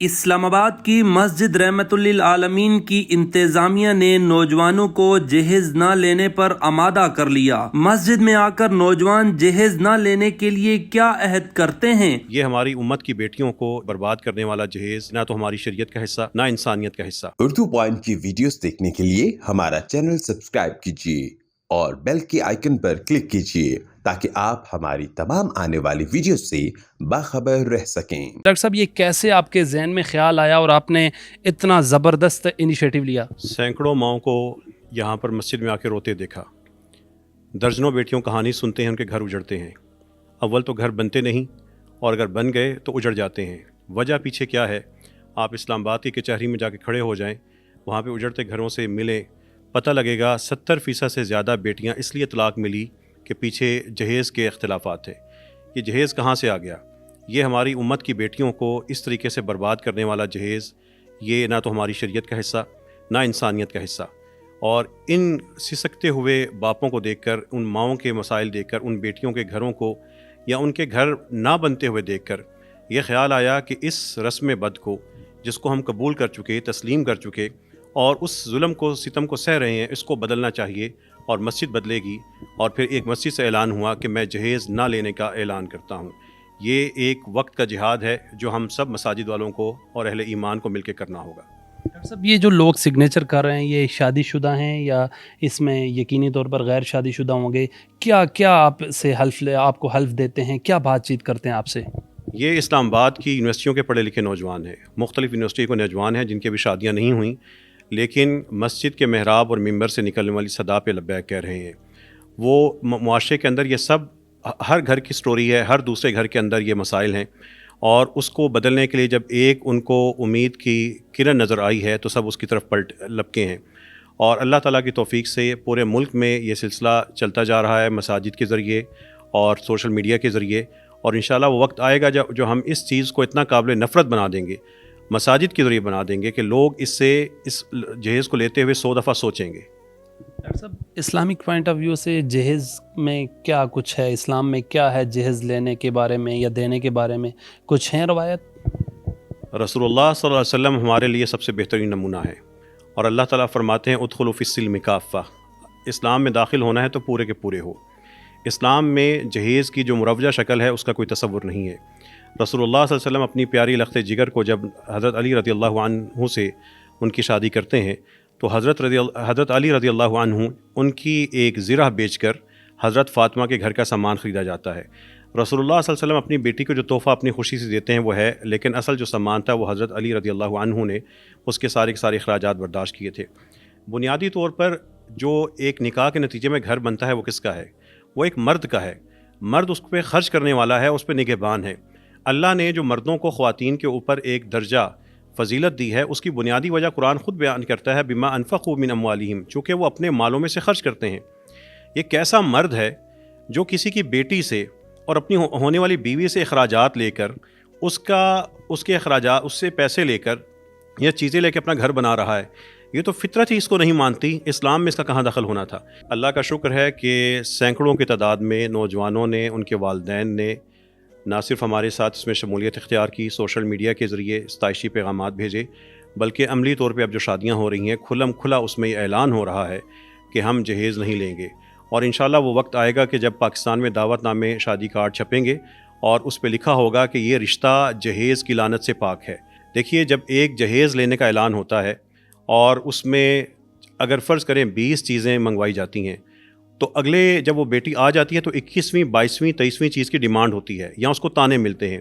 اسلام آباد کی مسجد رحمت للعالمین کی انتظامیہ نے نوجوانوں کو جہیز نہ لینے پر آمادہ کر لیا۔ مسجد میں آ کر نوجوان جہیز نہ لینے کے لیے کیا عہد کرتے ہیں؟ یہ ہماری امت کی بیٹیوں کو برباد کرنے والا جہیز نہ تو ہماری شریعت کا حصہ نہ انسانیت کا حصہ۔ اردو پوائنٹ کی ویڈیوز دیکھنے کے لیے ہمارا چینل سبسکرائب کیجیے اور بیل کے آئیکن پر کلک کیجیے تاکہ آپ ہماری تمام آنے والی ویڈیوز سے باخبر رہ سکیں۔ ڈاکٹر صاحب، یہ کیسے آپ کے ذہن میں خیال آیا اور آپ نے اتنا زبردست انیشیٹو لیا؟ سینکڑوں ماؤں کو یہاں پر مسجد میں آ کے روتے دیکھا، درجنوں بیٹیوں کہانی سنتے ہیں، ان کے گھر اجڑتے ہیں۔ اول تو گھر بنتے نہیں، اور اگر بن گئے تو اجڑ جاتے ہیں۔ وجہ پیچھے کیا ہے؟ آپ اسلام آباد کی کچہری میں جا کے کھڑے ہو جائیں، وہاں پہ اجڑتے گھروں سے ملیں، پتہ لگے گا 70% سے زیادہ بیٹیاں اس لیے طلاق ملی کہ پیچھے جہیز کے اختلافات تھے۔ یہ جہیز کہاں سے آ گیا؟ یہ ہماری امت کی بیٹیوں کو اس طریقے سے برباد کرنے والا جہیز، یہ نہ تو ہماری شریعت کا حصہ نہ انسانیت کا حصہ۔ اور ان سسکتے ہوئے باپوں کو دیکھ کر، ان ماؤں کے مسائل دیکھ کر، ان بیٹیوں کے گھروں کو یا ان کے گھر نہ بنتے ہوئے دیکھ کر یہ خیال آیا کہ اس رسم بد کو، جس کو ہم قبول کر چکے، تسلیم کر چکے اور اس ظلم کو، ستم کو سہ رہے ہیں، اس کو بدلنا چاہیے اور مسجد بدلے گی۔ اور پھر ایک مسجد سے اعلان ہوا کہ میں جہیز نہ لینے کا اعلان کرتا ہوں۔ یہ ایک وقت کا جہاد ہے جو ہم سب مساجد والوں کو اور اہل ایمان کو مل کے کرنا ہوگا۔ ڈاکٹر صاحب، یہ جو لوگ سگنیچر کر رہے ہیں، یہ شادی شدہ ہیں یا اس میں یقینی طور پر غیر شادی شدہ ہوں گے؟ کیا آپ سے آپ کو حلف دیتے ہیں؟ کیا بات چیت کرتے ہیں آپ سے؟ یہ اسلام آباد کی یونیورسٹیوں کے پڑھے لکھے نوجوان ہیں، مختلف یونیورسٹی کے نوجوان ہیں جن کی بھی شادیاں نہیں ہوئیں، لیکن مسجد کے محراب اور ممبر سے نکلنے والی صدا پہ لبیک کہہ رہے ہیں۔ وہ معاشرے کے اندر یہ سب، ہر گھر کی سٹوری ہے، ہر دوسرے گھر کے اندر یہ مسائل ہیں، اور اس کو بدلنے کے لیے جب ایک ان کو امید کی کرن نظر آئی ہے تو سب اس کی طرف پلٹ لپکے ہیں۔ اور اللہ تعالیٰ کی توفیق سے پورے ملک میں یہ سلسلہ چلتا جا رہا ہے، مساجد کے ذریعے اور سوشل میڈیا کے ذریعے، اور انشاءاللہ وہ وقت آئے گا جو ہم اس چیز کو اتنا قابل نفرت بنا دیں گے، مساجد کے ذریعے بنا دیں گے کہ لوگ اس جہیز کو لیتے ہوئے 100 دفعہ سوچیں گے۔ ڈاکٹر صاحب، اسلامک پوائنٹ آف ویو سے جہیز میں کیا کچھ ہے؟ اسلام میں کیا ہے جہیز لینے کے بارے میں یا دینے کے بارے میں؟ کچھ ہیں روایت؟ رسول اللہ صلی اللہ علیہ وسلم ہمارے لیے سب سے بہترین نمونہ ہے، اور اللہ تعالیٰ فرماتے ہیں ادخلوا فی السلم کافہ، اسلام میں داخل ہونا ہے تو پورے کے پورے ہو۔ اسلام میں جہیز کی جو مروجہ شکل ہے اس کا کوئی تصور نہیں ہے۔ رسول اللہ صلی اللہ علیہ وسلم اپنی پیاری لخت جگر کو جب حضرت علی رضی اللہ عنہ سے ان کی شادی کرتے ہیں تو حضرت علی رضی اللہ عنہ ان کی ایک زرہ بیچ کر حضرت فاطمہ کے گھر کا سامان خریدا جاتا ہے۔ رسول اللہ صلی اللہ علیہ وسلم اپنی بیٹی کو جو تحفہ اپنی خوشی سے دیتے ہیں وہ ہے، لیکن اصل جو سامان تھا وہ حضرت علی رضی اللہ عنہ نے اس کے سارے اخراجات برداشت کیے تھے۔ بنیادی طور پر جو ایک نکاح کے نتیجے میں گھر بنتا ہے وہ کس کا ہے؟ وہ ایک مرد کا ہے۔ مرد اس پہ خرچ کرنے والا ہے، اس پہ نگہبان ہے۔ اللہ نے جو مردوں کو خواتین کے اوپر ایک درجہ فضیلت دی ہے، اس کی بنیادی وجہ قرآن خود بیان کرتا ہے، بما انفقوا من اموالہم، چونکہ وہ اپنے مالوں میں سے خرچ کرتے ہیں۔ یہ کیسا مرد ہے جو کسی کی بیٹی سے اور اپنی ہونے والی بیوی سے اخراجات لے کر اس کے اخراجات، اس سے پیسے لے کر یا چیزیں لے کے اپنا گھر بنا رہا ہے؟ یہ تو فطرت ہی اس کو نہیں مانتی، اسلام میں اس کا کہاں دخل ہونا تھا؟ اللہ کا شکر ہے کہ سینکڑوں کی تعداد میں نوجوانوں نے، ان کے والدین نے نہ صرف ہمارے ساتھ اس میں شمولیت اختیار کی، سوشل میڈیا کے ذریعے ستائشی پیغامات بھیجے، بلکہ عملی طور پہ اب جو شادیاں ہو رہی ہیں کھلم کھلا اس میں یہ اعلان ہو رہا ہے کہ ہم جہیز نہیں لیں گے۔ اور انشاءاللہ وہ وقت آئے گا کہ جب پاکستان میں دعوت نامے، شادی کارڈ چھپیں گے اور اس پہ لکھا ہوگا کہ یہ رشتہ جہیز کی لعنت سے پاک ہے۔ دیکھیے، جب ایک جہیز لینے کا اعلان ہوتا ہے اور اس میں اگر فرض کریں 20 چیزیں منگوائی جاتی ہیں، تو اگلے جب وہ بیٹی آ جاتی ہے تو 21ویں، 22ویں، 23ویں چیز کی ڈیمانڈ ہوتی ہے یا اس کو تانے ملتے ہیں۔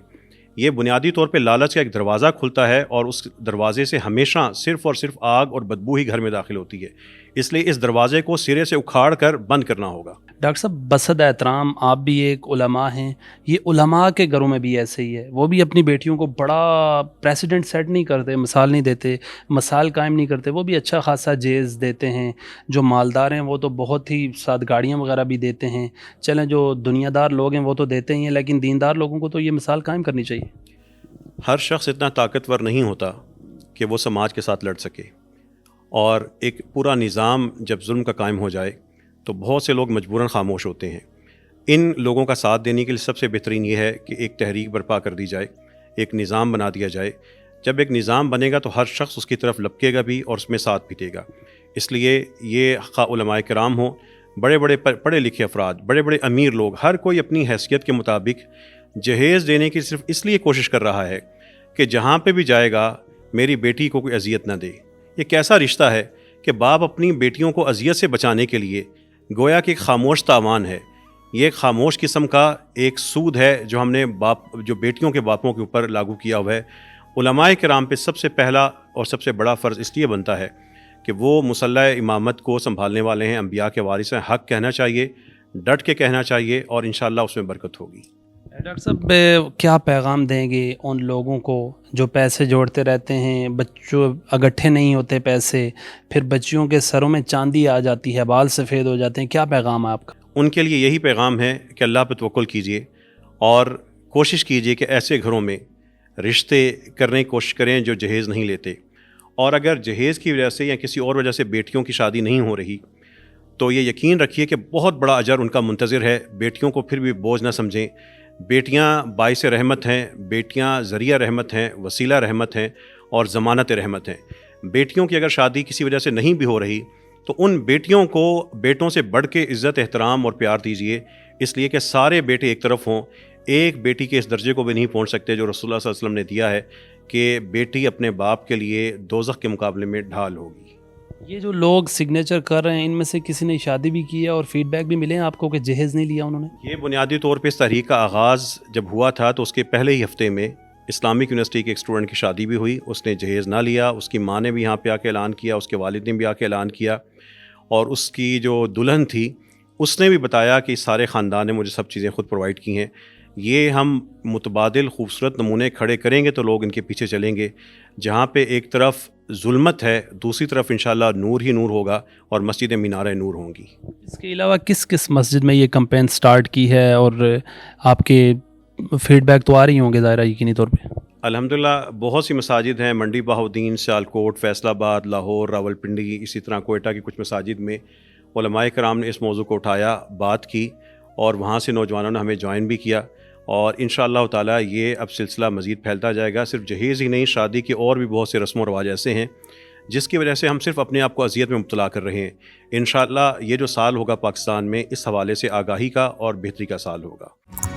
یہ بنیادی طور پہ لالچ کا ایک دروازہ کھلتا ہے، اور اس دروازے سے ہمیشہ صرف اور صرف آگ اور بدبو ہی گھر میں داخل ہوتی ہے۔ اس لیے اس دروازے کو سرے سے اکھاڑ کر بند کرنا ہوگا۔ ڈاکٹر صاحب، بصد احترام، آپ بھی ایک علماء ہیں، یہ علماء کے گھروں میں بھی ایسے ہی ہے، وہ بھی اپنی بیٹیوں کو بڑا پریسیڈنٹ سیٹ نہیں کرتے، مثال نہیں دیتے، مثال قائم نہیں کرتے، وہ بھی اچھا خاصا جہیز دیتے ہیں۔ جو مالدار ہیں وہ تو بہت ہی ساتھ گاڑیاں وغیرہ بھی دیتے ہیں، چلیں جو دنیا دار لوگ ہیں وہ تو دیتے ہی ہیں، لیکن دیندار لوگوں کو تو یہ مثال قائم کرنی چاہیے۔ ہر شخص اتنا طاقتور نہیں ہوتا کہ وہ سماج کے ساتھ لڑ سکے، اور ایک پورا نظام جب ظلم کا قائم ہو جائے تو بہت سے لوگ مجبوراً خاموش ہوتے ہیں۔ ان لوگوں کا ساتھ دینے کے لیے سب سے بہترین یہ ہے کہ ایک تحریک برپا کر دی جائے، ایک نظام بنا دیا جائے، جب ایک نظام بنے گا تو ہر شخص اس کی طرف لپکے گا بھی اور اس میں ساتھ بھی دے گا. اس لیے یہ خواہ علماء کرام ہوں، بڑے بڑے پڑھے لکھے افراد، بڑے بڑے امیر لوگ، ہر کوئی اپنی حیثیت کے مطابق جہیز دینے کی صرف اس لیے کوشش کر رہا ہے کہ جہاں پہ بھی جائے گا میری بیٹی کو کوئی اذیت نہ دے. یہ کیسا رشتہ ہے کہ باپ اپنی بیٹیوں کو اذیت سے بچانے کے لیے گویا کہ ایک خاموش تاوان ہے. یہ ایک خاموش قسم کا ایک سود ہے جو ہم نے جو بیٹیوں کے باپوں کے اوپر لاگو کیا ہوا ہے. علماء کرام پہ سب سے پہلا اور سب سے بڑا فرض اس لیے بنتا ہے کہ وہ مسلح امامت کو سنبھالنے والے ہیں، انبیاء کے وارث ہیں. حق کہنا چاہیے، ڈٹ کے کہنا چاہیے، اور انشاءاللہ اس میں برکت ہوگی. ڈاکٹر صاحب کیا پیغام دیں گے ان لوگوں کو جو پیسے جوڑتے رہتے ہیں، بچوں اکٹھے نہیں ہوتے پیسے، پھر بچیوں کے سروں میں چاندی آ جاتی ہے، بال سفید ہو جاتے ہیں، کیا پیغام ہے آپ کا؟ ان کے لیے یہی پیغام ہے کہ اللہ پہ توکل کیجیے اور کوشش کیجیے کہ ایسے گھروں میں رشتے کرنے کی کوشش کریں جو جہیز نہیں لیتے. اور اگر جہیز کی وجہ سے یا کسی اور وجہ سے بیٹیوں کی شادی نہیں ہو رہی تو یہ یقین رکھیے کہ بہت بڑا اجر ان کا منتظر ہے. بیٹیوں کو پھر بھی بوجھ نہ سمجھیں. بیٹیاں باعث رحمت ہیں، بیٹیاں ذریعہ رحمت ہیں، وسیلہ رحمت ہیں اور ضمانت رحمت ہیں. بیٹیوں کی اگر شادی کسی وجہ سے نہیں بھی ہو رہی تو ان بیٹیوں کو بیٹوں سے بڑھ کے عزت، احترام اور پیار دیجیے، اس لیے کہ سارے بیٹے ایک طرف ہوں. ایک بیٹی کے اس درجے کو بھی نہیں پہنچ سکتے جو رسول اللہ صلی اللہ علیہ وسلم نے دیا ہے کہ بیٹی اپنے باپ کے لیے دوزخ کے مقابلے میں ڈھال ہوگی. یہ جو لوگ سگنیچر کر رہے ہیں ان میں سے کسی نے شادی بھی کی ہے اور فیڈ بیک بھی ملے ہیں آپ کو کہ جہیز نہیں لیا انہوں نے؟ یہ بنیادی طور پہ اس تحریک کا آغاز جب ہوا تھا تو اس کے پہلے ہی ہفتے میں اسلامک یونیورسٹی کے ایک اسٹوڈنٹ کی شادی بھی ہوئی. اس نے جہیز نہ لیا، اس کی ماں نے بھی یہاں پہ آ کے اعلان کیا، اس کے والد نے بھی آ کے اعلان کیا، اور اس کی جو دلہن تھی اس نے بھی بتایا کہ سارے خاندان نے مجھے سب چیزیں خود پرووائڈ کی ہیں. یہ ہم متبادل خوبصورت نمونے کھڑے کریں گے تو لوگ ان کے پیچھے چلیں گے. جہاں پہ ایک طرف ظلمت ہے دوسری طرف انشاءاللہ نور ہی نور ہوگا اور مسجد مینار نور ہوں گی. اس کے علاوہ کس کس مسجد میں یہ کمپین سٹارٹ کی ہے اور آپ کے فیڈ بیک تو آ رہی ہوں گے ظاہرہ یقینی طور پہ؟ الحمدللہ بہت سی مساجد ہیں، منڈی بہاؤدین، سیالکوٹ، فیصل آباد، لاہور، راولپنڈی، اسی طرح کوئٹہ کی کچھ مساجد میں علماء کرام نے اس موضوع کو اٹھایا، بات کی، اور وہاں سے نوجوانوں نے ہمیں جوائن بھی کیا. اور انشاءاللہ تعالیٰ یہ اب سلسلہ مزید پھیلتا جائے گا. صرف جہیز ہی نہیں، شادی کے اور بھی بہت سے رسم و رواج ایسے ہیں جس کی وجہ سے ہم صرف اپنے آپ کو اذیت میں مبتلا کر رہے ہیں. انشاءاللہ یہ جو سال ہوگا پاکستان میں اس حوالے سے آگاہی کا اور بہتری کا سال ہوگا.